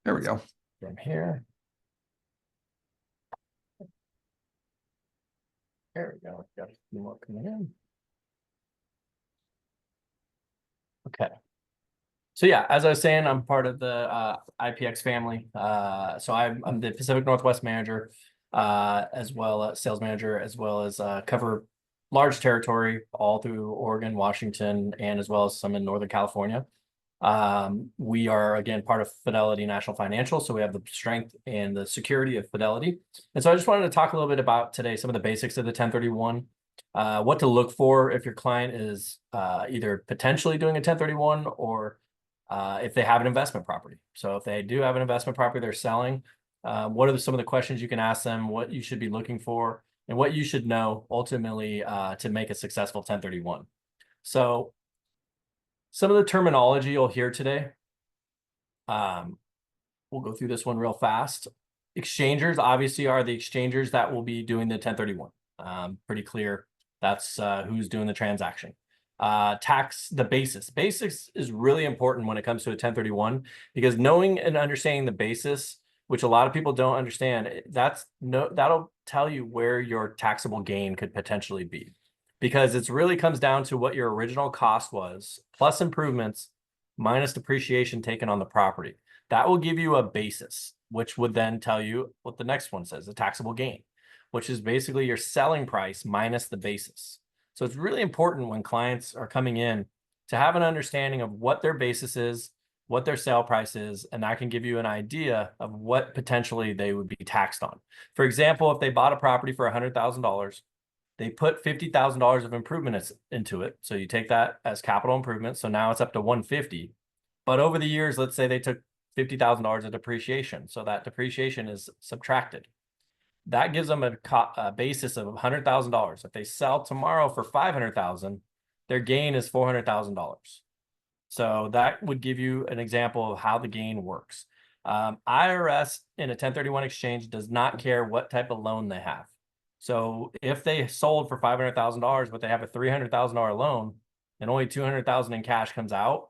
There we go. From here. There we go. Got a few more coming in. Okay. So yeah, as I was saying, I'm part of the IPX family. So I'm the Pacific Northwest manager, as well as sales manager, as well as cover large territory all through Oregon, Washington, and as well as some in Northern California. We are, again, part of Fidelity National Financial, so we have the strength and the security of Fidelity. And so I just wanted to talk a little bit about today some of the basics of the 1031, what to look for if your client is either potentially doing a 1031 or if they have an investment property. So if they do have an investment property they're selling, what are some of the questions you can ask them, what you should be looking for, and what you should know ultimately to make a successful 1031. So some of the terminology you'll hear today, we'll go through this one real fast. Exchangers obviously are the exchangers that will be doing the 1031. Pretty clear. That's who's doing the transaction. Tax, the basis. Basis is really important when it comes to a 1031 because knowing and understanding the basis, which a lot of people don't understand, that'll tell you where your taxable gain could potentially be. Because it really comes down to what your original cost was, plus improvements, minus depreciation taken on the property. That will give you a basis, which would then tell you what the next one says, the taxable gain, which is basically your selling price minus the basis. So it's really important when clients are coming in to have an understanding of what their basis is, what their sale price is, and that can give you an idea of what potentially they would be taxed on. For example, if they bought a property for $100,000, they put $50,000 of improvements into it. So you take that as capital improvement. So now it's up to 150. But over the years, let's say they took $50,000 of depreciation. So that depreciation is subtracted. That gives them a basis of $100,000. If they sell tomorrow for $500,000, their gain is $400,000. So that would give you an example of how the gain works. IRS in a 1031 exchange does not care what type of loan they have. So if they sold for $500,000, but they have a $300,000 loan and only $200,000 in cash comes out,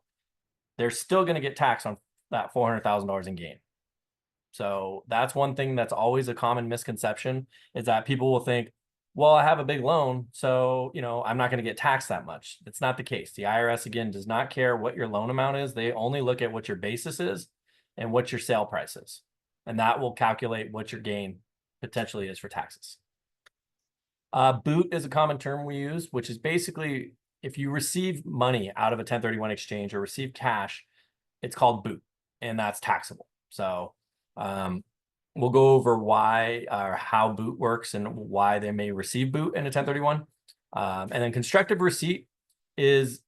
they're still going to get taxed on that $400,000 in gain. So that's one thing that's always a common misconception is that people will think, well, I have a big loan, so, I'm not going to get taxed that much. That's not the case. The IRS, again, does not care what your loan amount is. They only look at what your basis is and what your sale price is. And that will calculate what your gain potentially is for taxes. Boot is a common term we use, which is basically if you receive money out of a 1031 exchange or receive cash, it's called boot, and that's taxable. So we'll go over why or how boot works and why they may receive boot in a 1031. And then constructive receipt is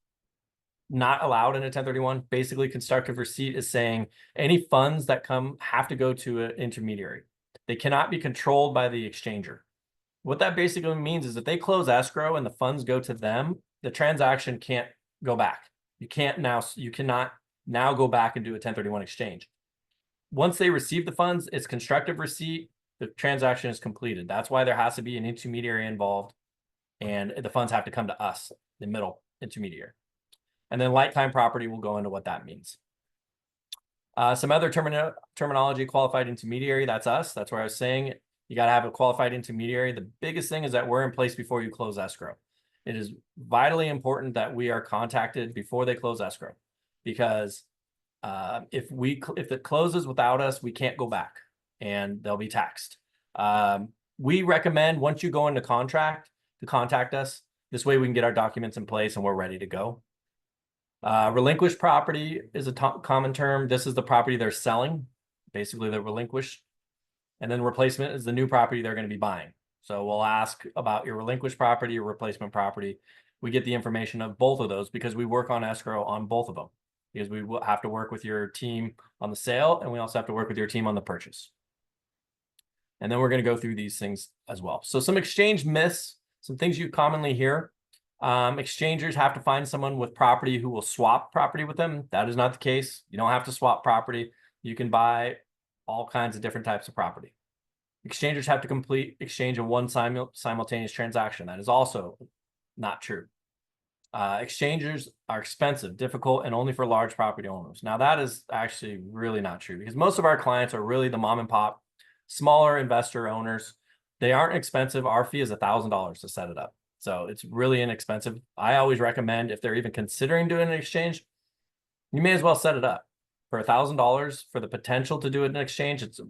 not allowed in a 1031. Basically, constructive receipt is saying any funds that come have to go to an intermediary. They cannot be controlled by the exchanger. What that basically means is if they close escrow and the funds go to them, the transaction can't go back. You cannot now go back and do a 1031 exchange. Once they receive the funds, it's constructive receipt. The transaction is completed. That's why there has to be an intermediary involved, and the funds have to come to us, the middle intermediary. And then lifetime property will go into what that means. Some other terminology, qualified intermediary, that's us. That's where I was saying you got to have a qualified intermediary. The biggest thing is that we're in place before you close escrow. It is vitally important that we are contacted before they close escrow, because if it closes without us, we can't go back and they'll be taxed. We recommend once you go into contract to contact us. This way we can get our documents in place and we're ready to go. Relinquished property is a common term. This is the property they're selling. Basically, they're relinquished. And then replacement is the new property they're going to be buying. So we'll ask about your relinquished property, your replacement property. We get the information of both of those because we work on escrow on both of them. Because we will have to work with your team on the sale, and we also have to work with your team on the purchase. And then we're going to go through these things as well. So some exchange myths, some things you commonly hear. Exchangers have to find someone with property who will swap property with them. That is not the case. You don't have to swap property. You can buy all kinds of different types of property. Exchangers have to complete exchange of one simultaneous transaction. That is also not true. Exchangers are expensive, difficult, and only for large property owners. Now, that is actually really not true because most of our clients are really the mom and pop, smaller investor owners. They aren't expensive. Our fee is $1,000 to set it up. So it's really inexpensive. I always recommend if they're even considering doing an exchange, you may as well set it up for $1,000 for the potential to do an exchange. It's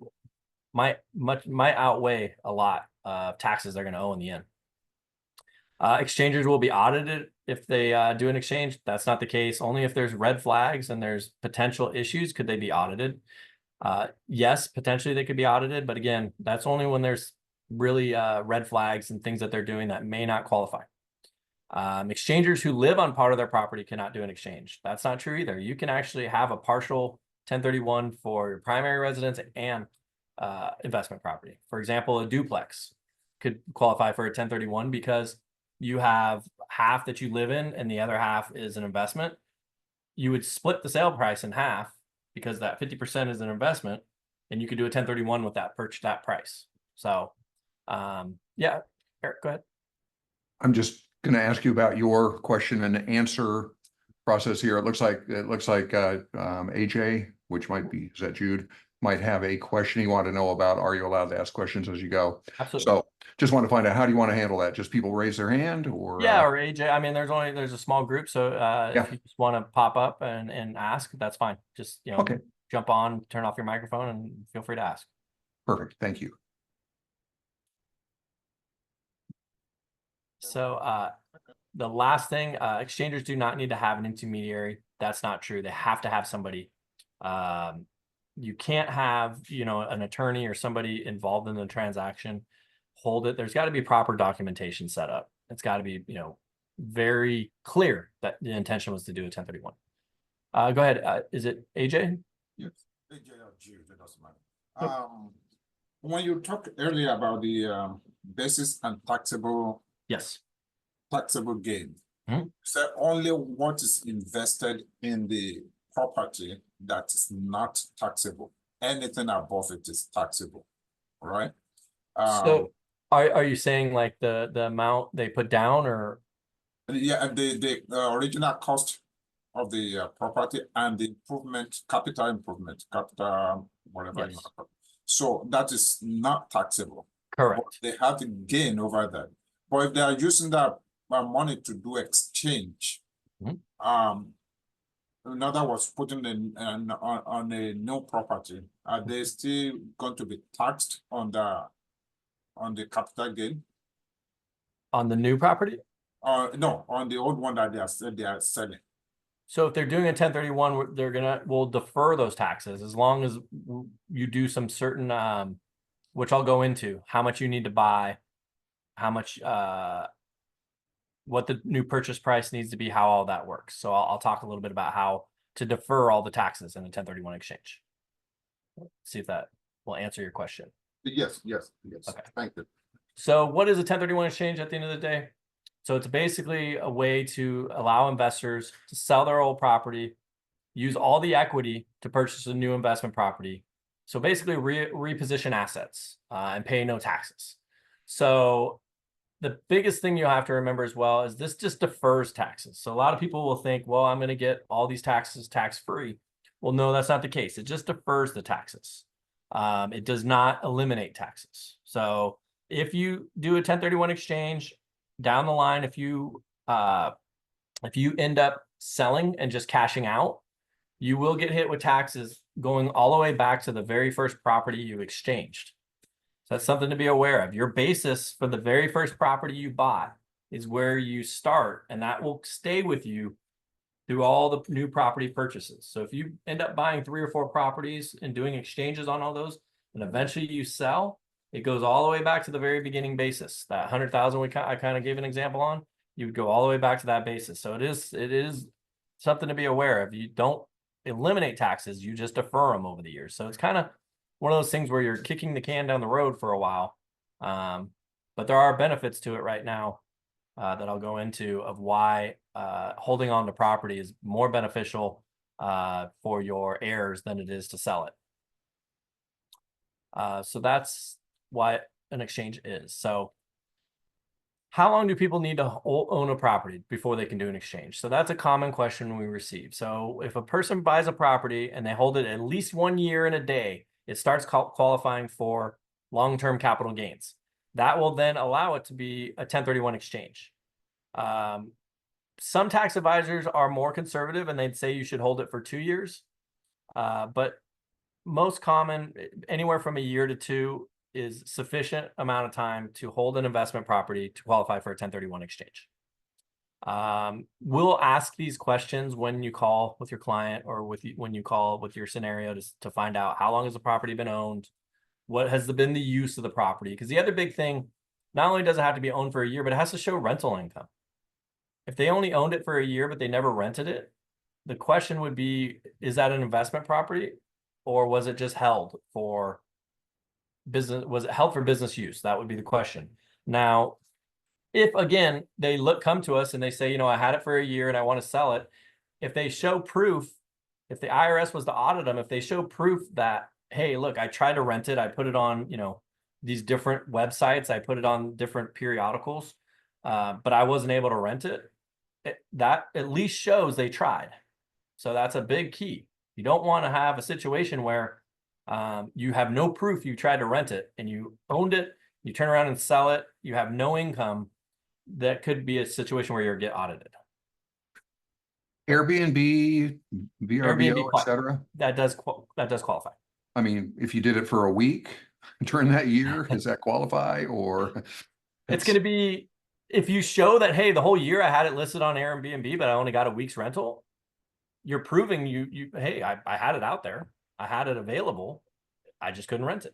might outweigh a lot of taxes they're going to owe in the end. Exchangers will be audited if they do an exchange. That's not the case. Only if there's red flags and there's potential issues could they be audited. Yes, potentially they could be audited, but again, that's only when there's really red flags and things that they're doing that may not qualify. Exchangers who live on part of their property cannot do an exchange. That's not true either. You can actually have a partial 1031 for your primary residence and investment property. For example, a duplex could qualify for a 1031 because you have half that you live in and the other half is an investment. You would split the sale price in half because that 50% is an investment, and you could do a 1031 with that price. So yeah, Eric, go ahead. I'm just going to ask you about your question and answer process here. It looks like AJ, which might be, is that Jude, might have a question you want to know about. Are you allowed to ask questions as you go? Absolutely. So just want to find out, how do you want to handle that? Just people raise their hand, or yeah, or AJ. I mean, there's a small group, so yeah. if you just want to pop up and ask, that's fine. Just okay. Jump on, turn off your microphone, and feel free to ask. Perfect. Thank you. So the last thing, exchangers do not need to have an intermediary. That's not true. They have to have somebody. You can't have, an attorney or somebody involved in the transaction hold it. There's got to be proper documentation set up. It's got to be, very clear that the intention was to do a 1031. Go ahead. Is it AJ? Yes, AJ or Jude, it doesn't matter. When you talked earlier about the basis and taxable gain, so only what is invested in the property that is not taxable. Anything above it is taxable, right? So are you saying like the amount they put down, or? Yeah, the original cost of the property and the capital improvement, whatever you want to call it. So that is not taxable. Correct. But they have to gain over that. But if they are using that money to do exchange, in other words, putting on a new property, are they still going to be taxed on the capital gain? On the new property? No, on the old one that they are selling. So if they're doing a 1031, we'll defer those taxes as long as you do some certain, which I'll go into, how much you need to buy, how much, what the new purchase price needs to be, how all that works. So I'll talk a little bit about how to defer all the taxes in a 1031 exchange. See if that will answer your question. Yes. Okay. Thank you. So what is a 1031 exchange at the end of the day? So it's basically a way to allow investors to sell their old property, use all the equity to purchase a new investment property. So basically reposition assets and pay no taxes. So the biggest thing you have to remember as well is this just defers taxes. So a lot of people will think, well, I'm going to get all these taxes tax-free. Well, no, that's not the case. It just defers the taxes. It does not eliminate taxes. So if you do a 1031 exchange, down the line, if you end up selling and just cashing out, you will get hit with taxes going all the way back to the very first property you exchanged. So that's something to be aware of. Your basis for the very first property you bought is where you start, and that will stay with you through all the new property purchases. So if you end up buying 3 or 4 properties and doing exchanges on all those, and eventually you sell, it goes all the way back to the very beginning basis. That 100,000 I kind of gave an example on, you would go all the way back to that basis. So it is something to be aware of. You don't eliminate taxes, you just defer them over the years. So it's kind of one of those things where you're kicking the can down the road for a while. But there are benefits to it right now that I'll go into of why holding on to property is more beneficial for your heirs than it is to sell it. So that's what an exchange is. So how long do people need to own a property before they can do an exchange? So that's a common question we receive. So if a person buys a property and they hold it at least 1 year and a day, it starts qualifying for long-term capital gains. That will then allow it to be a 1031 exchange. Some tax advisors are more conservative and they'd say you should hold it for 2 years. But most common, anywhere from 1 year to 2 is sufficient amount of time to hold an investment property to qualify for a 1031 exchange. We'll ask these questions when you call with your client or when you call with your scenario to find out how long has the property been owned, what has been the use of the property. Because the other big thing, not only does it have to be owned for 1 year, but it has to show rental income. If they only owned it for 1 year, but they never rented it, the question would be, is that an investment property or was it just held for business? Was it held for business use? That would be the question. Now, if again, they come to us and they say, I had it for 1 year and I want to sell it. If they show proof, if the IRS was to audit them, if they show proof that, hey, look, I tried to rent it. I put it on, these different websites. I put it on different periodicals, but I wasn't able to rent it. That at least shows they tried. So that's a big key. You don't want to have a situation where you have no proof you tried to rent it and you owned it, you turn around and sell it, you have no income. That could be a situation where you'll get audited. Airbnb, VRBO, Airbnb, etc. That does qualify. I mean, if you did it for a week during that year, does that qualify? Or it's going to be, if you show that, hey, the whole year I had it listed on Airbnb, but I only got a week's rental, you're proving hey, I had it out there. I had it available. I just couldn't rent it.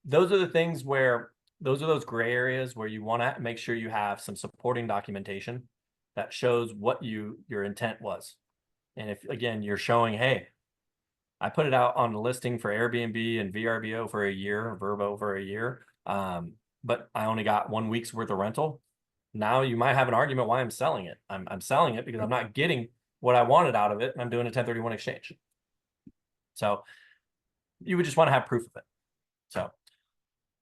Those are the things where, those are those gray areas where you want to make sure you have some supporting documentation that shows what your intent was. And if, again, you're showing, hey, I put it out on the listing for Airbnb and VRBO for 1 year, Verbo for 1 year, but I only got 1 week's worth of rental. Now you might have an argument why I'm selling it. I'm selling it because I'm not getting what I wanted out of it, and I'm doing a 1031 exchange. So you would just want to have proof of it. So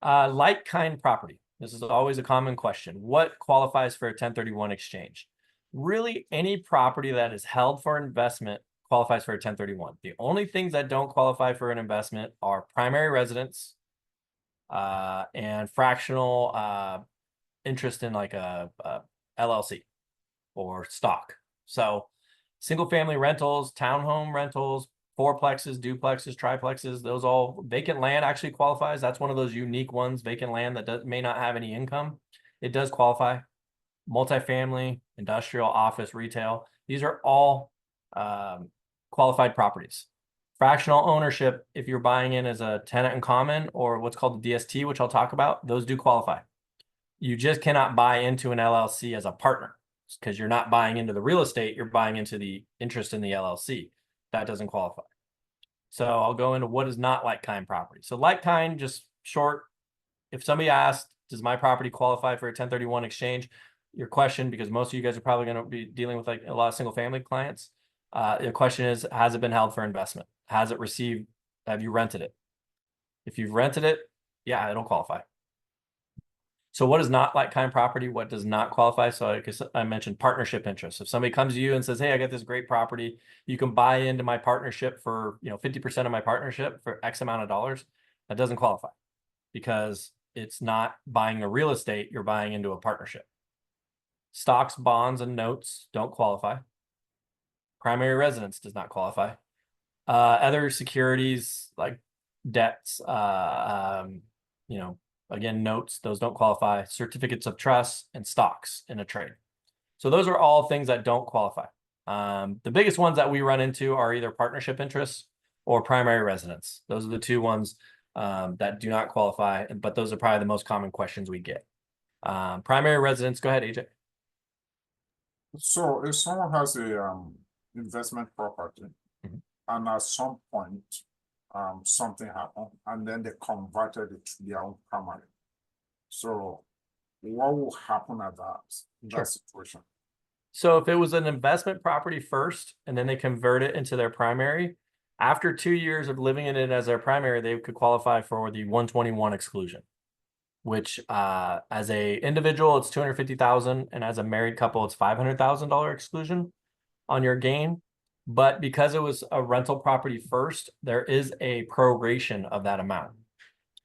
like-kind property. This is always a common question. What qualifies for a 1031 exchange? Really, any property that is held for investment qualifies for a 1031. The only things that don't qualify for an investment are primary residence and fractional interest in like a LLC or stock. So single family rentals, townhome rentals, fourplexes, duplexes, triplexes, those all, vacant land actually qualifies. That's one of those unique ones, vacant land that may not have any income. It does qualify. Multifamily, industrial, office, retail. These are all qualified properties. Fractional ownership, if you're buying in as a tenant in common or what's called the DST, which I'll talk about, those do qualify. You just cannot buy into an LLC as a partner because you're not buying into the real estate. You're buying into the interest in the LLC. That doesn't qualify. So I'll go into what is not like-kind property. So like-kind, just short, if somebody asked, does my property qualify for a 1031 exchange? Your question, because most of you guys are probably going to be dealing with like a lot of single family clients. The question is, has it been held for investment? Has it received, have you rented it? If you've rented it, yeah, it'll qualify. So what is not like-kind property? What does not qualify? So I mentioned partnership interest. If somebody comes to you and says, hey, I got this great property, you can buy into my partnership for 50% of my partnership for X amount of dollars, that doesn't qualify because it's not buying the real estate, you're buying into a partnership. Stocks, bonds, and notes don't qualify. Primary residence does not qualify. Other securities like debts, again, notes, those don't qualify. Certificates of trust and stocks in a trade. So those are all things that don't qualify. The biggest ones that we run into are either partnership interests or primary residence. Those are the two ones that do not qualify, but those are probably the most common questions we get. Primary residence, go ahead, AJ. So if someone has a investment property and at some point something happened and then they converted it to their own primary, so what will happen at that situation? So if it was an investment property first and then they convert it into their primary, after 2 years of living in it as their primary, they could qualify for the 121 exclusion. which as a individual, it's 250,000, and as a married couple, it's $500,000 exclusion on your gain. But because it was a rental property first, there is a proration of that amount.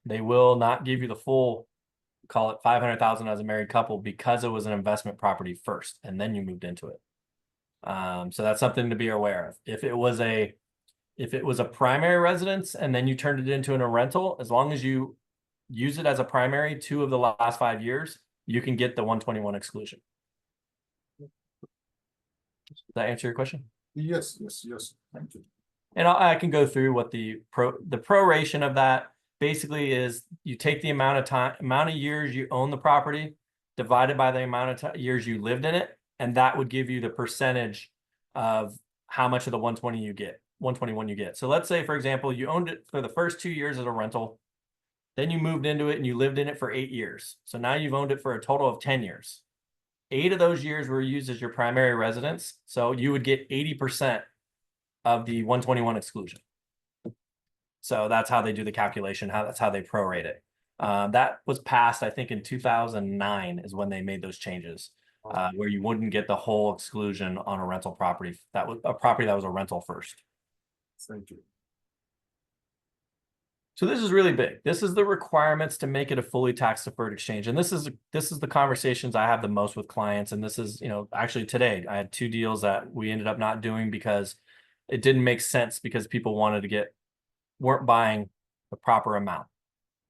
They will not give you the full, call it 500,000 as a married couple, because it was an investment property first, and then you moved into it. So that's something to be aware of. If it was a primary residence and then you turned it into a rental, as long as you use it as a primary 2 of the last 5 years, you can get the 121 exclusion. Does that answer your question? Yes, thank you. And I can go through what the proration of that basically is. You take the amount of years you own the property divided by the amount of years you lived in it, and that would give you the percentage of how much of the 121 you get. So let's say, for example, you owned it for the first 2 years as a rental, then you moved into it and you lived in it for 8 years. So now you've owned it for a total of 10 years. 8 of those years were used as your primary residence. So you would get 80% of the 121 exclusion. So that's how they do the calculation. That's how they prorate it. That was passed, I think, in 2009 is when they made those changes, where you wouldn't get the whole exclusion on a rental property. That was a property that was a rental first. Thank you. So this is really big. This is the requirements to make it a fully tax deferred exchange. And this is the conversations I have the most with clients. And this is, actually today I had 2 deals that we ended up not doing because it didn't make sense, because people weren't buying the proper amount.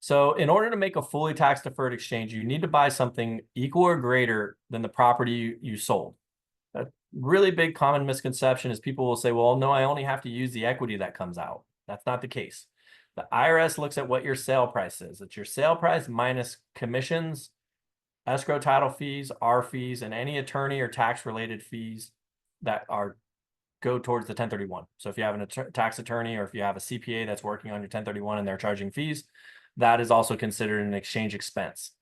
So in order to make a fully tax deferred exchange, you need to buy something equal or greater than the property you sold. A really big common misconception is people will say, well, no, I only have to use the equity that comes out. That's not the case. The IRS looks at what your sale price is. It's your sale price minus commissions, escrow title fees, R fees, and any attorney or tax related fees that go towards the 1031. So if you have a tax attorney, or if you have a CPA that's working on your 1031 and they're charging fees, that is also considered an exchange expense.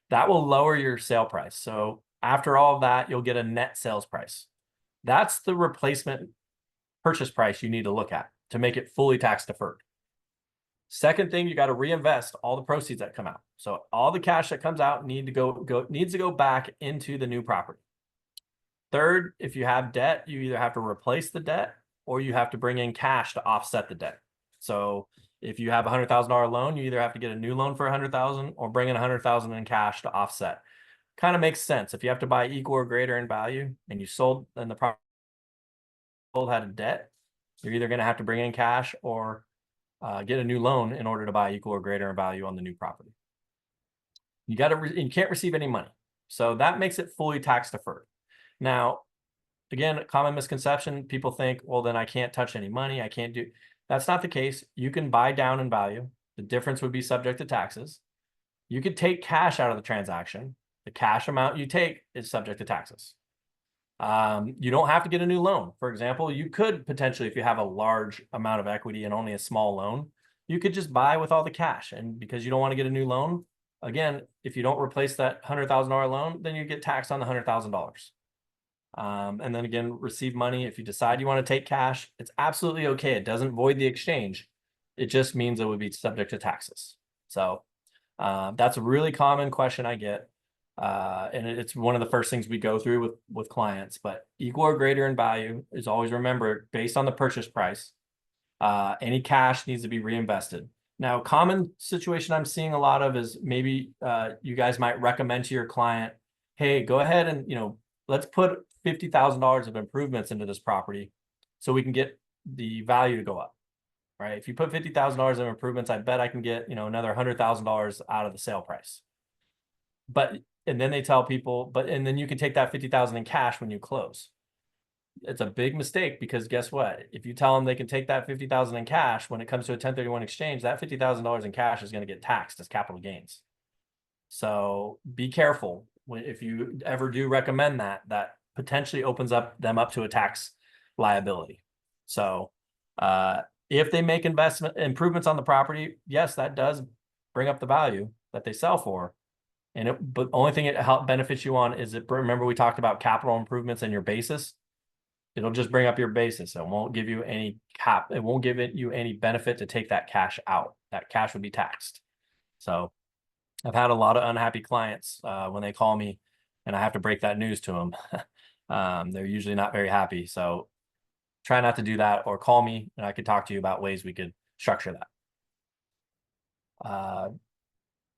That will lower your sale price. So after all of that, you'll get a net sales price. That's the replacement purchase price you need to look at to make it fully tax deferred. Second thing, you got to reinvest all the proceeds that come out. So all the cash that comes out needs to go back into the new property. Third, if you have debt, you either have to replace the debt or you have to bring in cash to offset the debt. So if you have a $100,000 loan, you either have to get a new loan for $100,000 or bring in $100,000 in cash to offset. Kind of makes sense. If you have to buy equal or greater in value and you sold and the property had a debt, you're either going to have to bring in cash or get a new loan in order to buy equal or greater in value on the new property. You can't receive any money. So that makes it fully tax deferred. Now, again, common misconception, people think, well, then I can't touch any money. I can't do. That's not the case. You can buy down in value. The difference would be subject to taxes. You could take cash out of the transaction. The cash amount you take is subject to taxes. You don't have to get a new loan. For example, you could potentially, if you have a large amount of equity and only a small loan, you could just buy with all the cash. And because you don't want to get a new loan, again, if you don't replace that $100,000 loan, then you get taxed on the $100,000. And then again, receive money. If you decide you want to take cash, it's absolutely okay. It doesn't void the exchange. It just means it would be subject to taxes. So that's a really common question I get. And it's one of the first things we go through with clients. But equal or greater in value is always remembered based on the purchase price. Any cash needs to be reinvested. Now, common situation I'm seeing a lot of is maybe you guys might recommend to your client, hey, go ahead and let's put $50,000 of improvements into this property so we can get the value to go up. Right? If you put $50,000 of improvements, I bet I can get another $100,000 out of the sale price. And then they tell people, and then you can take that $50,000 in cash when you close. It's a big mistake, because guess what? If you tell them they can take that $50,000 in cash, when it comes to a 1031 exchange, that $50,000 in cash is going to get taxed as capital gains. So be careful if you ever do recommend that potentially opens them up to a tax liability. So if they make investment improvements on the property, yes, that does bring up the value that they sell for. But the only thing it benefits you on is remember we talked about capital improvements and your basis. It'll just bring up your basis. It won't give you any it won't give you any benefit to take that cash out. That cash would be taxed. So I've had a lot of unhappy clients when they call me and I have to break that news to them. They're usually not very happy. So try not to do that, or call me and I could talk to you about ways we could structure that.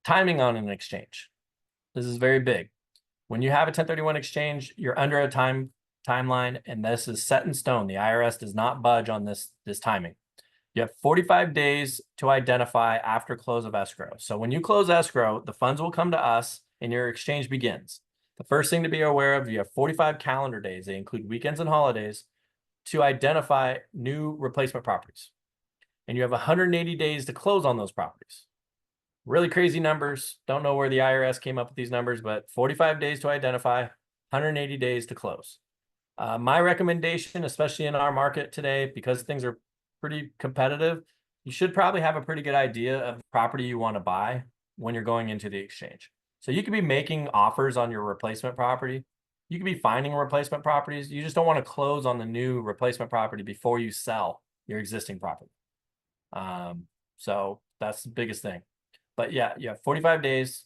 Timing on an exchange. This is very big. When you have a 1031 exchange, you're under a timeline, and this is set in stone. The IRS does not budge on this timing. You have 45 days to identify after close of escrow. So when you close escrow, the funds will come to us and your exchange begins. The first thing to be aware of, you have 45 calendar days. They include weekends and holidays to identify new replacement properties. And you have 180 days to close on those properties. Really crazy numbers. Don't know where the IRS came up with these numbers, but 45 days to identify, 180 days to close. My recommendation, especially in our market today, because things are pretty competitive, you should probably have a pretty good idea of the property you want to buy when you're going into the exchange. So you could be making offers on your replacement property. You could be finding replacement properties. You just don't want to close on the new replacement property before you sell your existing property. So that's the biggest thing. But yeah, you have 45 days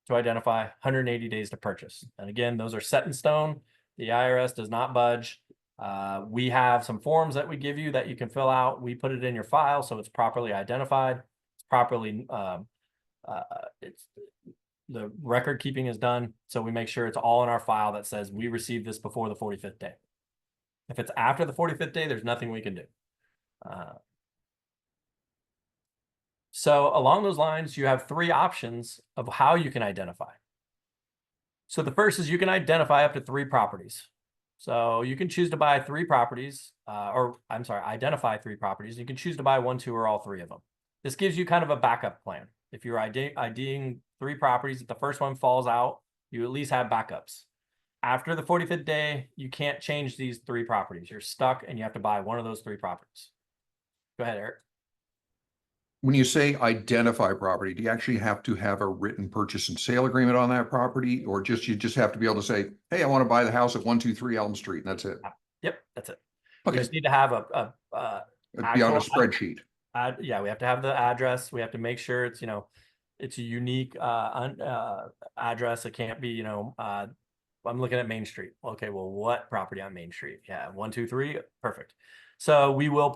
to identify, 180 days to purchase. And again, those are set in stone. The IRS does not budge. We have some forms that we give you that you can fill out. We put it in your file so it's properly identified. It's properly, the record keeping is done. So we make sure it's all in our file that says we received this before the 45th day. If it's after the 45th day, there's nothing we can do. So along those lines, you have three options of how you can identify. So the first is you can identify up to 3 properties. So you can choose to buy 3 properties, identify 3 properties. You can choose to buy 1, 2, or all 3 of them. This gives you kind of a backup plan. If you're IDing 3 properties, if the first one falls out, you at least have backups. After the 45th day, you can't change these 3 properties. You're stuck and you have to buy one of those 3 properties. Go ahead, Eric. When you say identify property, do you actually have to have a written purchase and sale agreement on that property, or you just have to be able to say, hey, I want to buy the house at 123 Elm Street, and that's it? Yep, that's it. Okay. You just need to have It'd be on a spreadsheet. Yeah, we have to have the address. We have to make sure it's, it's a unique address. It can't be, I'm looking at Main Street. Okay, well, what property on Main Street? Yeah, 123, perfect. So we will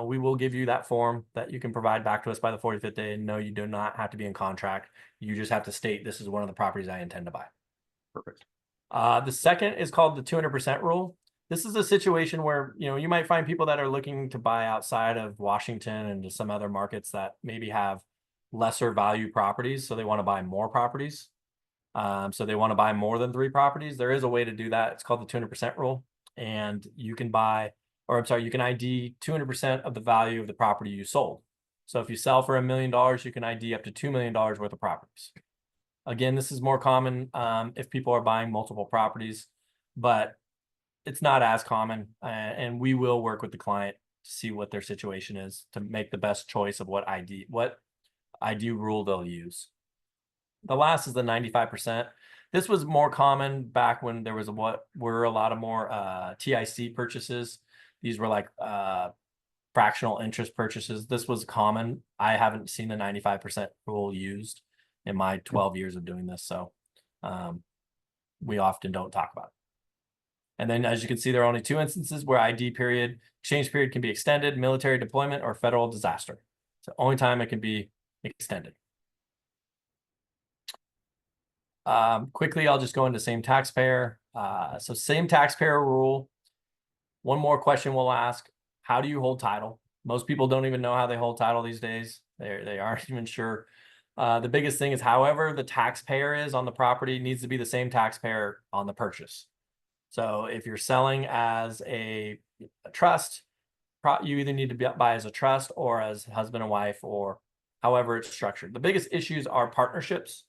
we will give you that form that you can provide back to us by the 45th day. And no, you do not have to be in contract. You just have to state this is one of the properties I intend to buy. Perfect. The second is called the 200% rule. This is a situation where, you might find people that are looking to buy outside of Washington and to some other markets that maybe have lesser value properties. So they want to buy more properties. So they want to buy more than 3 properties. There is a way to do that. It's called the 200% rule. And you can you can ID 200% of the value of the property you sold. So if you sell for $1 million, you can ID up to $2 million worth of properties. Again, this is more common if people are buying multiple properties, but it's not as common. And we will work with the client to see what their situation is to make the best choice of what ID rule they'll use. The last is the 95%. This was more common back when there was a lot of more TIC purchases. These were like fractional interest purchases. This was common. I haven't seen the 95% rule used in my 12 years of doing this. So we often don't talk about it. And then as you can see, there are only 2 instances where exchange period can be extended: military deployment or federal disaster. It's the only time it can be extended. Quickly, I'll just go into same taxpayer. So same taxpayer rule. One more question we'll ask: how do you hold title? Most people don't even know how they hold title these days. They aren't even sure. The biggest thing is however the taxpayer is on the property needs to be the same taxpayer on the purchase. So if you're selling as a trust, you either need to buy as a trust or as husband and wife, or however it's structured. The biggest issues are partnerships.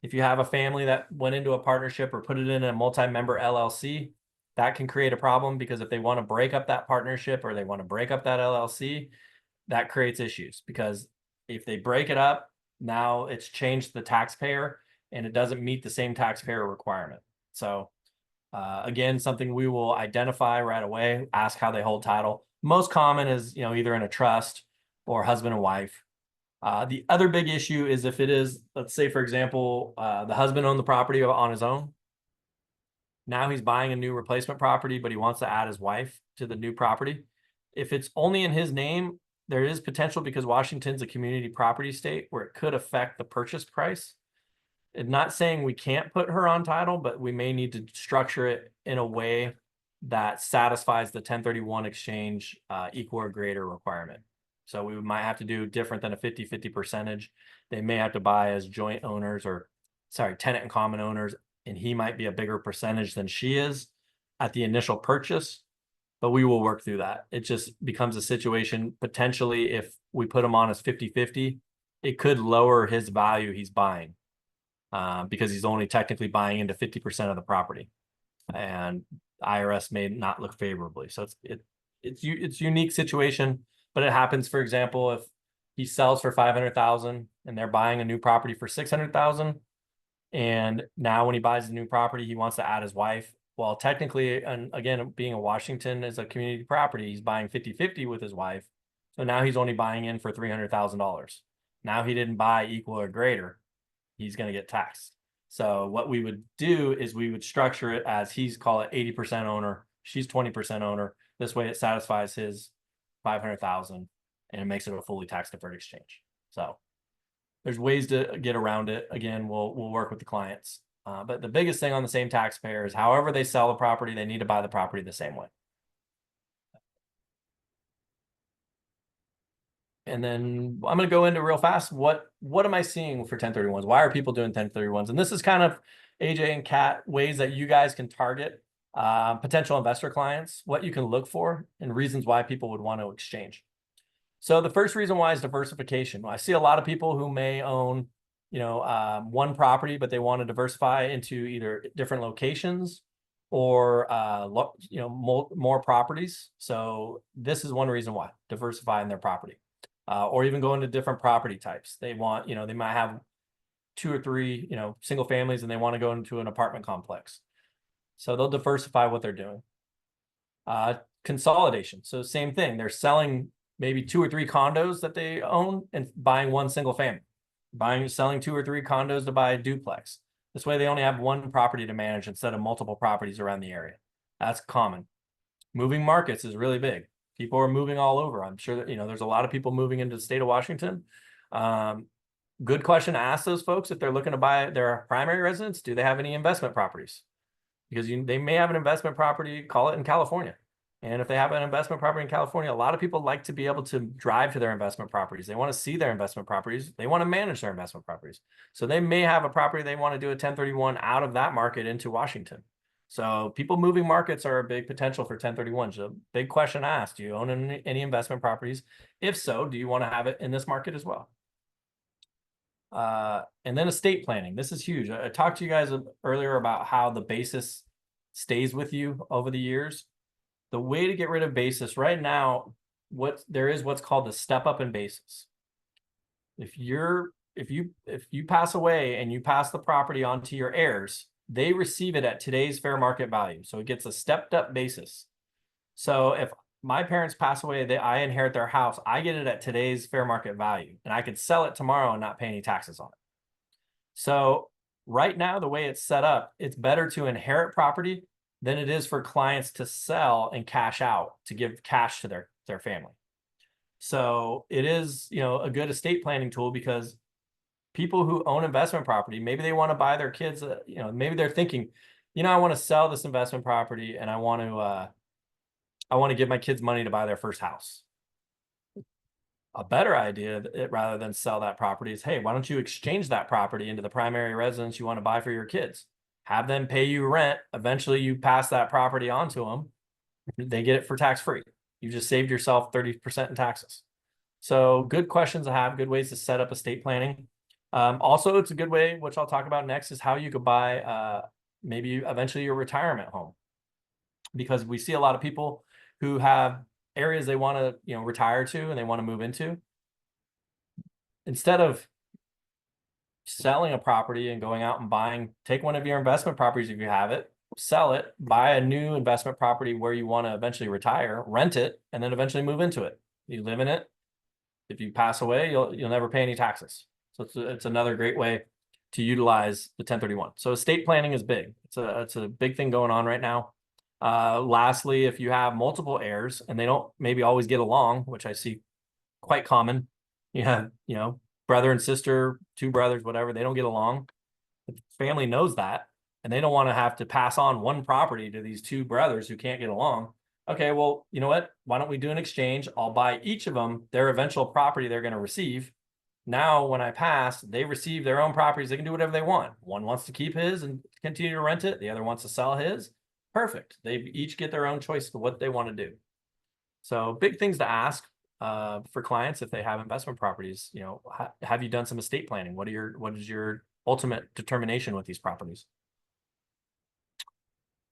If you have a family that went into a partnership or put it in a multi-member LLC, that can create a problem, because if they want to break up that partnership or they want to break up that LLC, that creates issues, because if they break it up, now it's changed the taxpayer and it doesn't meet the same taxpayer requirement. So again, something we will identify right away, ask how they hold title. Most common is, either in a trust or husband and wife. The other big issue is if it is, let's say, for example, the husband owned the property on his own. Now he's buying a new replacement property, but he wants to add his wife to the new property. If it's only in his name, there is potential because Washington's a community property state where it could affect the purchase price. And not saying we can't put her on title, but we may need to structure it in a way that satisfies the 1031 exchange equal or greater requirement. So we might have to do different than a 50-50 percentage. They may have to buy as joint owners or, sorry, tenant and common owners, and he might be a bigger percentage than she is at the initial purchase, but we will work through that. It just becomes a situation potentially if we put him on as 50-50, it could lower his value he's buying because he's only technically buying into 50% of the property, and IRS may not look favorably. So it's unique situation, but it happens. For example, if he sells for 500,000 and they're buying a new property for 600,000, and now when he buys a new property, he wants to add his wife. Well, technically, and again, being a Washington is a community property, he's buying 50-50 with his wife. So now he's only buying in for $300,000. Now he didn't buy equal or greater. He's going to get taxed. So what we would do is we would structure it as he's call it 80% owner, she's 20% owner. This way it satisfies his 500,000 and it makes it a fully tax deferred exchange. So there's ways to get around it. Again, we'll work with the clients. But the biggest thing on the same taxpayer is however they sell the property, they need to buy the property the same way. And then I'm going to go into real fast. What am I seeing for 1031s? Why are people doing 1031s? And this is kind of AJ and Kat ways that you guys can target potential investor clients, what you can look for, and reasons why people would want to exchange. So the first reason why is diversification. I see a lot of people who may own, one property, but they want to diversify into either different locations or more properties. So this is one reason why diversify in their property. Or even go into different property types. They want, they might have 2 or 3, single families and they want to go into an apartment complex. So they'll diversify what they're doing. Consolidation. So same thing. They're selling maybe 2 or 3 condos that they own and buying one single family. Selling 2 or 3 condos to buy a duplex. This way they only have one property to manage instead of multiple properties around the area. That's common. Moving markets is really big. People are moving all over. I'm sure that, there's a lot of people moving into the state of Washington. Good question to ask those folks if they're looking to buy their primary residence. Do they have any investment properties? Because they may have an investment property, call it in California. And if they have an investment property in California, a lot of people like to be able to drive to their investment properties. They want to see their investment properties. They want to manage their investment properties. So they may have a property they want to do a 1031 out of that market into Washington. So people moving markets are a big potential for 1031. So big question asked, do you own any investment properties? If so, do you want to have it in this market as well? And then estate planning. This is huge. I talked to you guys earlier about how the basis stays with you over the years. The way to get rid of basis right now, there is what's called the step up in basis. If you pass away and you pass the property on to your heirs, they receive it at today's fair market value. So it gets a stepped up basis. So if my parents pass away, I inherit their house, I get it at today's fair market value, and I could sell it tomorrow and not pay any taxes on it. So right now, the way it's set up, it's better to inherit property than it is for clients to sell and cash out, to give cash to their family. So it is, a good estate planning tool because people who own investment property, maybe they want to buy their kids, maybe they're thinking, I want to sell this investment property and I want to give my kids money to buy their first house. A better idea, rather than sell that property, is, hey, why don't you exchange that property into the primary residence you want to buy for your kids? Have them pay you rent. Eventually you pass that property on to them. They get it for tax free. You just saved yourself 30% in taxes. So good questions to have, good ways to set up estate planning. Also, it's a good way, which I'll talk about next, is how you could buy maybe eventually your retirement home. Because we see a lot of people who have areas they want to retire to and they want to move into. Instead of selling a property and going out and take one of your investment properties if you have it, sell it, buy a new investment property where you want to eventually retire, rent it, and then eventually move into it. You live in it. If you pass away, you'll never pay any taxes. So it's another great way to utilize the 1031. So estate planning is big. It's a big thing going on right now. Lastly, if you have multiple heirs and they don't maybe always get along, which I see quite common, you have, brother and sister, two brothers, whatever, they don't get along. The family knows that, and they don't want to have to pass on one property to these two brothers who can't get along. Okay, well, you know what? Why don't we do an exchange? I'll buy each of them their eventual property they're going to receive. Now, when I pass, they receive their own properties. They can do whatever they want. One wants to keep his and continue to rent it. The other wants to sell his. Perfect. They each get their own choice of what they want to do. So big things to ask for clients if they have investment properties. Have you done some estate planning? What is your ultimate determination with these properties?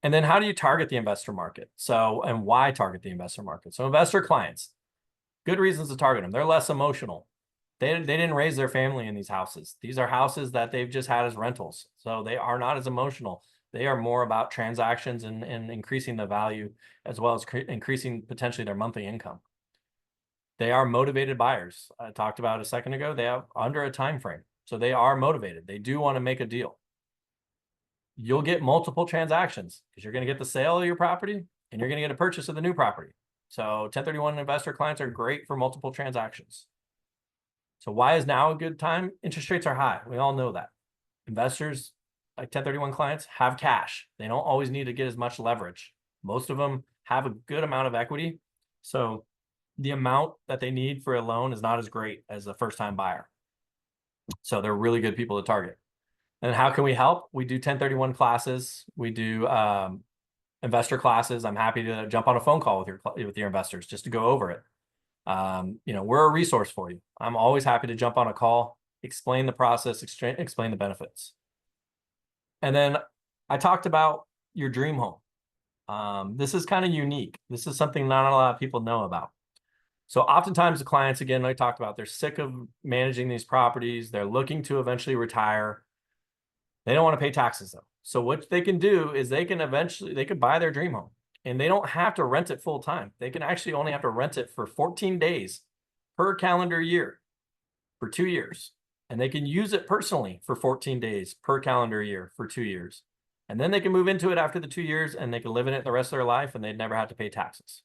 And then how do you target the investor market? And why target the investor market? So investor clients, good reasons to target them. They're less emotional. They didn't raise their family in these houses. These are houses that they've just had as rentals. So they are not as emotional. They are more about transactions and increasing the value, as well as increasing potentially their monthly income. They are motivated buyers. I talked about a second ago. They have under a time frame. So they are motivated. They do want to make a deal. You'll get multiple transactions because you're going to get the sale of your property and you're going to get a purchase of the new property. So 1031 investor clients are great for multiple transactions. So why is now a good time? Interest rates are high. We all know that. Investors, like 1031 clients, have cash. They don't always need to get as much leverage. Most of them have a good amount of equity. So the amount that they need for a loan is not as great as a first-time buyer. So they're really good people to target. And how can we help? We do 1031 classes. We do investor classes. I'm happy to jump on a phone call with your investors just to go over it. We're a resource for you. I'm always happy to jump on a call, explain the process, explain the benefits. And then I talked about your dream home. This is kind of unique. This is something not a lot of people know about. So oftentimes the clients, again, I talked about, they're sick of managing these properties. They're looking to eventually retire. They don't want to pay taxes though. So what they can do is they could buy their dream home and they don't have to rent it full time. They can actually only have to rent it for 14 days per calendar year for 2 years. And they can use it personally for 14 days per calendar year for 2 years. And then they can move into it after the 2 years and they can live in it the rest of their life and they'd never have to pay taxes.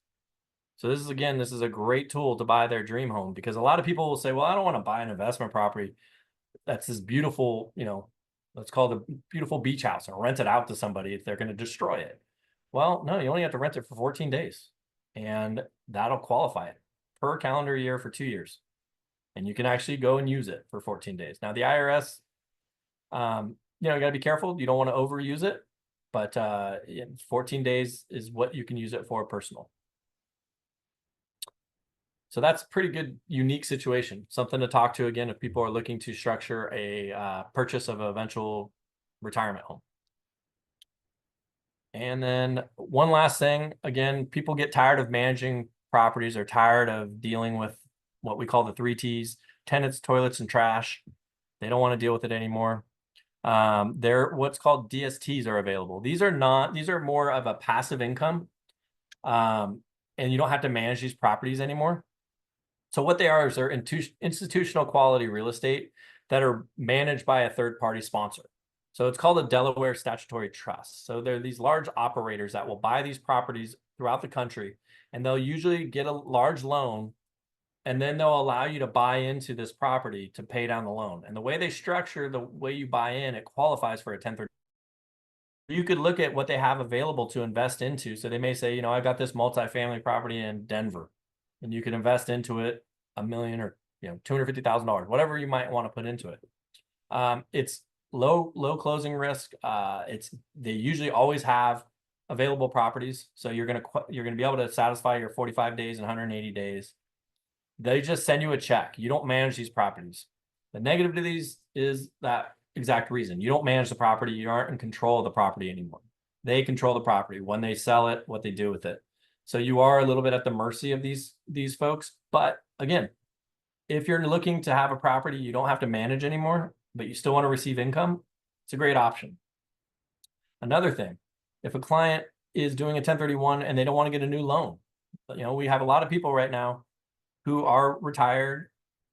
So this is a great tool to buy their dream home, because a lot of people will say, well, I don't want to buy an investment property that's this beautiful, let's call it a beautiful beach house, and rent it out to somebody if they're going to destroy it. Well, no, you only have to rent it for 14 days and that'll qualify it per calendar year for 2 years. And you can actually go and use it for 14 days. Now the IRS, you got to be careful. You don't want to overuse it, but 14 days is what you can use it for personal. So that's a pretty good, unique situation. Something to talk to, again, if people are looking to structure a purchase of an eventual retirement home. And then one last thing, again, people get tired of managing properties. They're tired of dealing with what we call the 3 T's: tenants, toilets, and trash. They don't want to deal with it anymore. What's called DSTs are available. These are more of a passive income. And you don't have to manage these properties anymore. So what they are is they're institutional quality real estate that are managed by a third-party sponsor. So it's called a Delaware Statutory Trust. So they're these large operators that will buy these properties throughout the country, and they'll usually get a large loan, and then they'll allow you to buy into this property to pay down the loan. And the way they structure the way you buy in, it qualifies for a 1031. You could look at what they have available to invest into. So they may say, I've got this multifamily property in Denver, and you can invest into it $1 million or $250,000, whatever you might want to put into it. It's low closing risk. They usually always have available properties, so you're gonna be able to satisfy your 45 days and 180 days. They just send you a check. You don't manage these properties. The negative to these is that exact reason. You don't manage the property. You aren't in control of the property anymore. They control the property, when they sell it, what they do with it. So you are a little bit at the mercy of these folks. But again, if you're looking to have a property you don't have to manage anymore, but you still want to receive income, it's a great option. Another thing, if a client is doing a 1031 and they don't want to get a new loan, we have a lot of people right now who are retired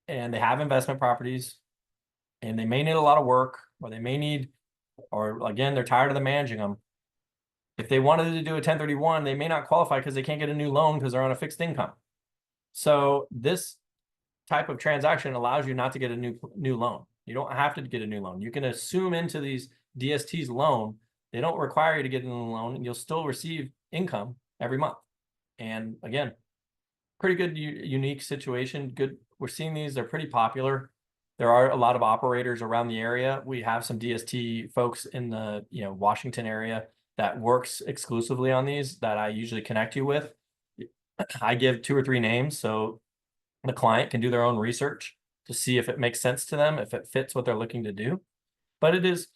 and they have investment properties and they may need a lot of work, or they may need, or again, they're tired of the managing them. If they wanted to do a 1031, they may not qualify because they can't get a new loan because they're on a fixed income. So this type of transaction allows you not to get a new loan. You don't have to get a new loan. You can assume into these DST's loan. They don't require you to get a new loan, and you'll still receive income every month. And again, pretty good, unique situation. Good. We're seeing these. They're pretty popular. There are a lot of operators around the area. We have some DST folks in the Washington area that works exclusively on these that I usually connect you with. I give 2 or 3 names so the client can do their own research to see if it makes sense to them, if it fits what they're looking to do. But it is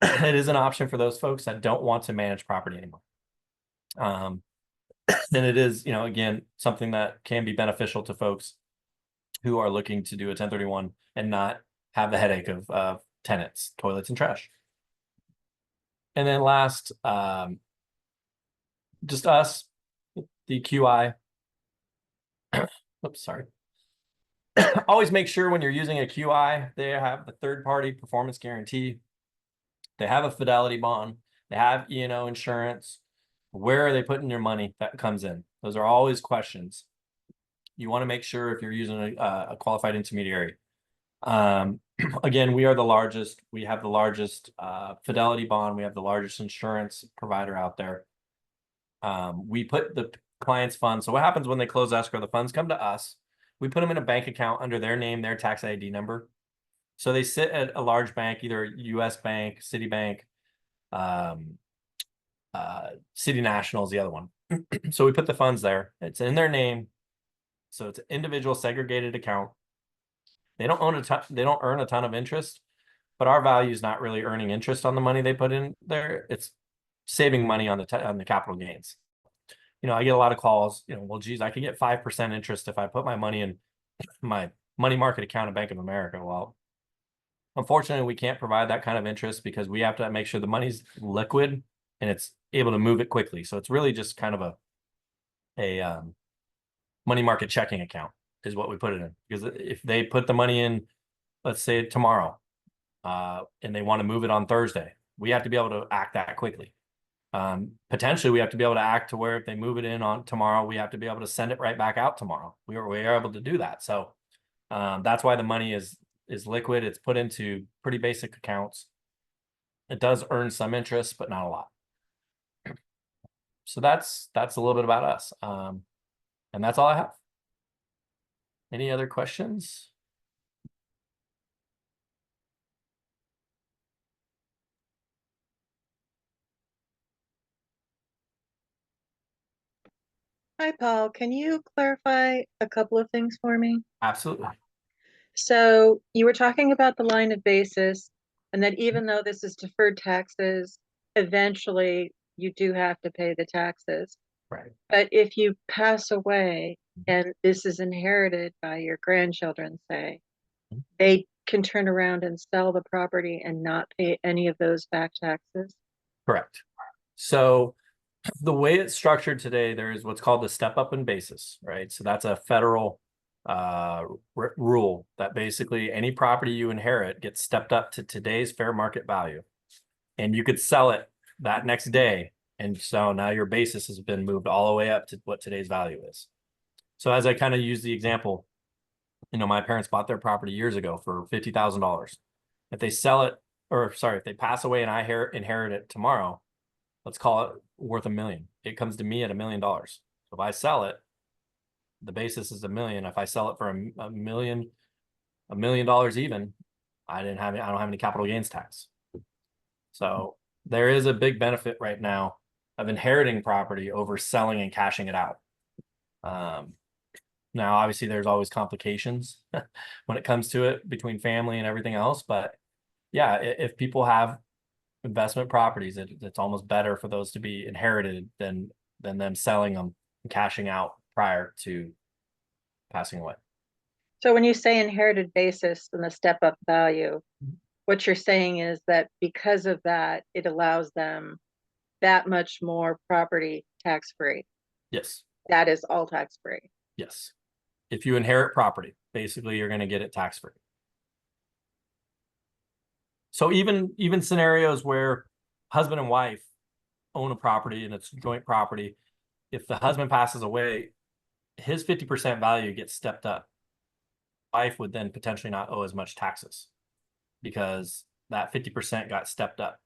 an option for those folks that don't want to manage property anymore. Then it is, again, something that can be beneficial to folks who are looking to do a 1031 and not have the headache of tenants, toilets, and trash. And then last, just us, the QI. Oops, sorry. Always make sure when you're using a QI, they have the third-party performance guarantee. They have a fidelity bond. They have E&O insurance. Where are they putting your money that comes in? Those are always questions. You want to make sure if you're using a qualified intermediary. Again, we are the largest. We have the largest fidelity bond. We have the largest insurance provider out there. We put the client's funds. So what happens when they close escrow? The funds come to us. We put them in a bank account under their name, their tax ID number. So they sit at a large bank, either U.S. Bank, Citibank, City National is the other one. So we put the funds there. It's in their name. So it's an individual segregated account. They don't own they don't earn a ton of interest, but our value is not really earning interest on the money they put in there. It's saving money on the capital gains. I get a lot of calls, well, geez, I could get 5% interest if I put my money in my money market account at Bank of America. Well, unfortunately, we can't provide that kind of interest because we have to make sure the money's liquid and it's able to move it quickly. So it's really just kind of a money market checking account is what we put it in. Because if they put the money in, let's say tomorrow, and they want to move it on Thursday, we have to be able to act that quickly. Potentially, we have to be able to act to where if they move it in on tomorrow, we have to be able to send it right back out tomorrow. We are able to do that. So that's why the money is liquid. It's put into pretty basic accounts. It does earn some interest, but not a lot. So that's a little bit about us. And that's all I have. Any other questions? Hi, Paul. Can you clarify a couple of things for me? Absolutely. So you were talking about the line of basis, and that even though this is deferred taxes, eventually you do have to pay the taxes. Right. But if you pass away and this is inherited by your grandchildren, say, they can turn around and sell the property and not pay any of those back taxes? Correct. So the way it's structured today, there is what's called the step up in basis, right? So that's a federal rule that basically any property you inherit gets stepped up to today's fair market value, and you could sell it that next day. And so now your basis has been moved all the way up to what today's value is. So as I kind of use the example, my parents bought their property years ago for $50,000. If they sell it, or sorry, if they pass away and I inherit it tomorrow, let's call it worth $1 million. It comes to me at $1 million. So if I sell it, the basis is $1 million. If I sell it for $1 million even, I don't have any capital gains tax. So there is a big benefit right now of inheriting property over selling and cashing it out. Now, obviously, there's always complications when it comes to it between family and everything else. But yeah, if people have investment properties, it's almost better for those to be inherited than them selling them and cashing out prior to passing away. So when you say inherited basis and the step up value, what you're saying is that because of that, it allows them that much more property tax free. Yes. That is all tax free. Yes. If you inherit property, basically you're going to get it tax free. So even scenarios where husband and wife own a property and it's joint property, if the husband passes away, his 50% value gets stepped up. Wife would then potentially not owe as much taxes because that 50% got stepped up.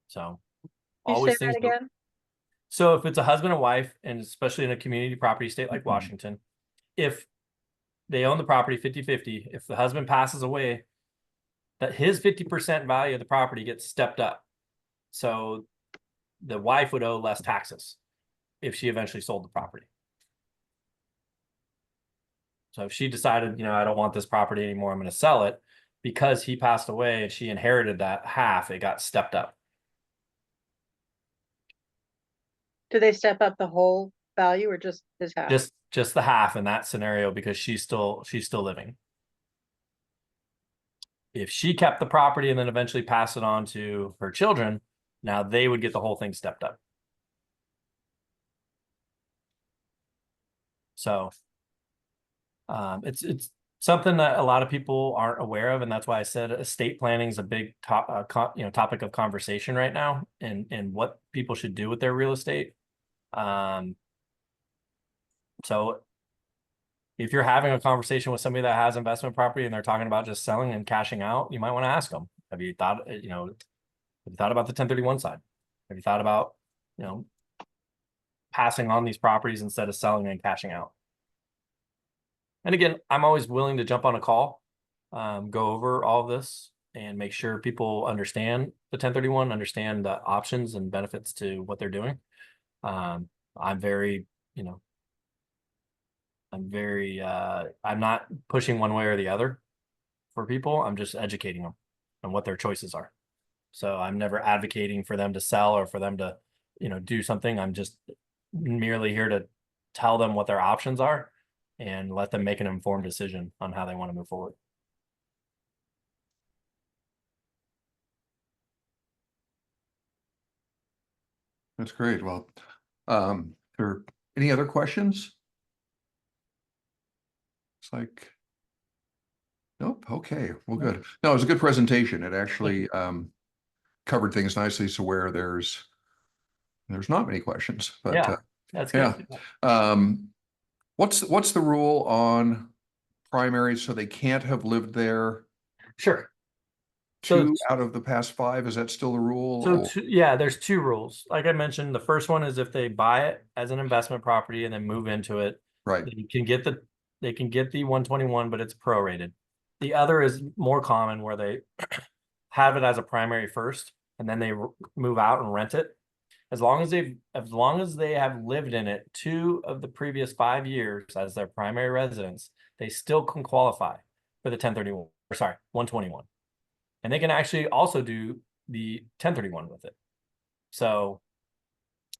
So You say always that things. again? So if it's a husband and wife, and especially in a community property state like Washington, if they own the property 50-50, if the husband passes away, that his 50% value of the property gets stepped up. So the wife would owe less taxes if she eventually sold the property. So if she decided, you know, I don't want this property anymore, I'm going to sell it, because he passed away and she inherited that half, it got stepped up. Do they step up the whole value or just his half? Just the half in that scenario, because she's still living. If she kept the property and then eventually passed it on to her children, now they would get the whole thing stepped up. So it's something that a lot of people aren't aware of, and that's why I said estate planning is a big topic of conversation right now, and what people should do with their real estate. So if you're having a conversation with somebody that has investment property and they're talking about just selling and cashing out, you might want to ask them, have you thought about the 1031 side? Have you thought about, passing on these properties instead of selling and cashing out? And again, I'm always willing to jump on a call, go over all of this and make sure people understand the 1031, understand the options and benefits to what they're doing. I'm not pushing one way or the other for people. I'm just educating them on what their choices are. So I'm never advocating for them to sell or for them to, do something. I'm just merely here to tell them what their options are and let them make an informed decision on how they want to move forward. That's great. Well, there any other questions? It's like, nope. Okay, well, good. No, it was a good presentation. It actually covered things nicely, so where there's not many questions. But yeah, that's good. What's the rule on primaries? So they can't have lived there Sure. 2 out of the past 5. Is that still the rule? So there's 2 rules. Like I mentioned, the first one is if they buy it as an investment property and then move into it, right, they can get the 121, but it's prorated. The other is more common, where they have it as a primary first and then they move out and rent it. As long as they have lived in it 2 of the previous 5 years as their primary residence, they still can qualify for the 121. And they can actually also do the 1031 with it. So,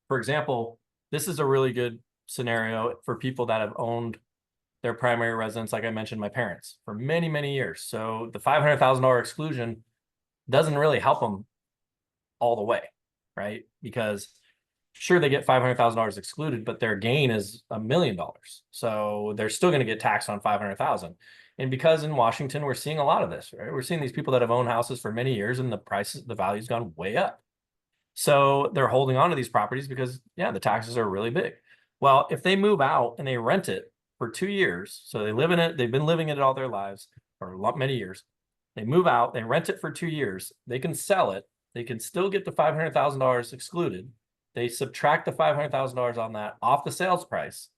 for example, this is a really good scenario for people that have owned their primary residence, like I mentioned, my parents, for many, many years. So the $500,000 exclusion doesn't really help them all the way, right? Because sure, they get $500,000 excluded, but their gain is $1 million. So they're still going to get taxed on $500,000. And because in Washington, we're seeing a lot of this, right? We're seeing these people that have owned houses for many years and the value's gone way up. So they're holding on to these properties because, the taxes are really big. Well, if they move out and they rent it for 2 years, so they live in it, they've been living in it all their lives or many years. They move out, they rent it for 2 years, they can sell it. They can still get the $500,000 excluded. They subtract the $500,000 on that off the sales price.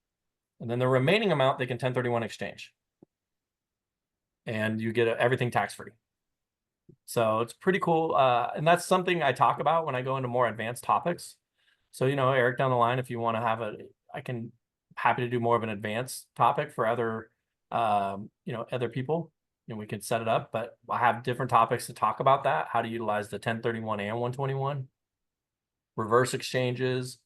And then the remaining amount, they can 1031 exchange. And you get everything tax-free. So it's pretty cool. And that's something I talk about when I go into more advanced topics. So, Eric, down the line, if you want to have happy to do more of an advanced topic for other people, and we could set it up, but I have different topics to talk about that, how to utilize the 1031 and 121, reverse exchanges,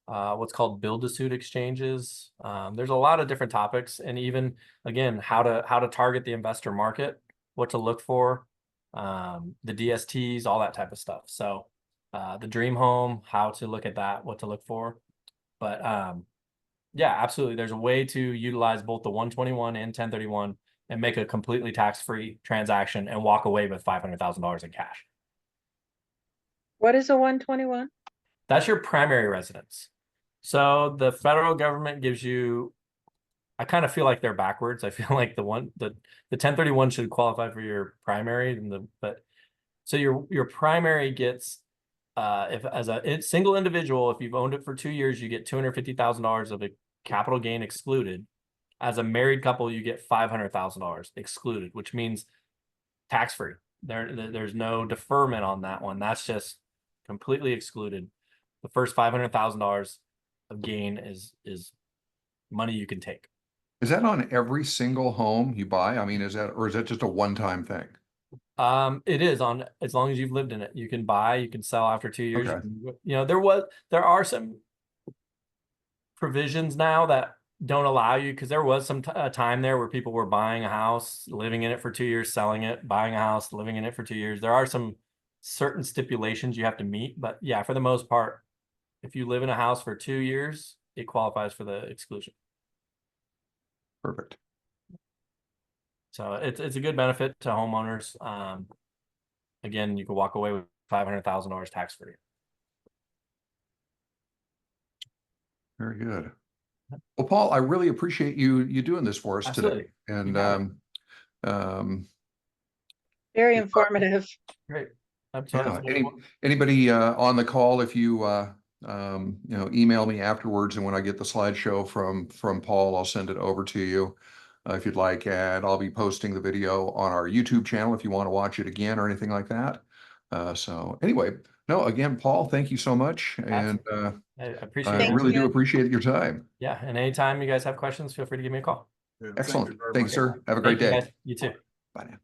what's called build-to-suit exchanges. There's a lot of different topics, and even again, how to target the investor market, what to look for, the DSTs, all that type of stuff. So the dream home, how to look at that, what to look for. But Yeah, absolutely. There's a way to utilize both the 121 and 1031 and make a completely tax-free transaction and walk away with $500,000 in cash. What is a 121? That's your primary residence. So the federal government gives you, I kind of feel like they're backwards. I feel like the 1031 should qualify for your primary, but so your primary gets, if as a single individual, if you've owned it for 2 years, you get $250,000 of a capital gain excluded. As a married couple, you get $500,000 excluded, which means tax-free. There's no deferment on that one. That's just completely excluded. The first $500,000 of gain is money you can take. Is that on every single home you buy? I mean, is that just a one-time thing? It is on, as long as you've lived in it. You can buy, you can sell after 2 years. Okay. You know, there are some provisions now that don't allow you, because there was some time there where people were buying a house, living in it for 2 years, selling it, buying a house, living in it for 2 years. There are some certain stipulations you have to meet, but yeah, for the most part, if you live in a house for 2 years, it qualifies for the exclusion. Perfect. So it's a good benefit to homeowners. Again, you can walk away with $500,000 tax-free. Very good. Well, Paul, I really appreciate you doing this for us Absolutely. today. And Very Yeah. informative. Great. yeah, anybody on the call, if you email me afterwards, and when I get the slideshow from Paul, I'll send it over to you if you'd like, and I'll be posting the video on our YouTube channel if you want to watch it again or anything like that. So anyway, no, again, Paul, thank you so much, and I appreciate I it. really do you. appreciate your time. Yeah, and anytime you guys have questions, feel free to give me a call. Yeah, thank you Excellent. very Thanks, much. sir. Have a great Thank you, day. guys. You too. Bye now.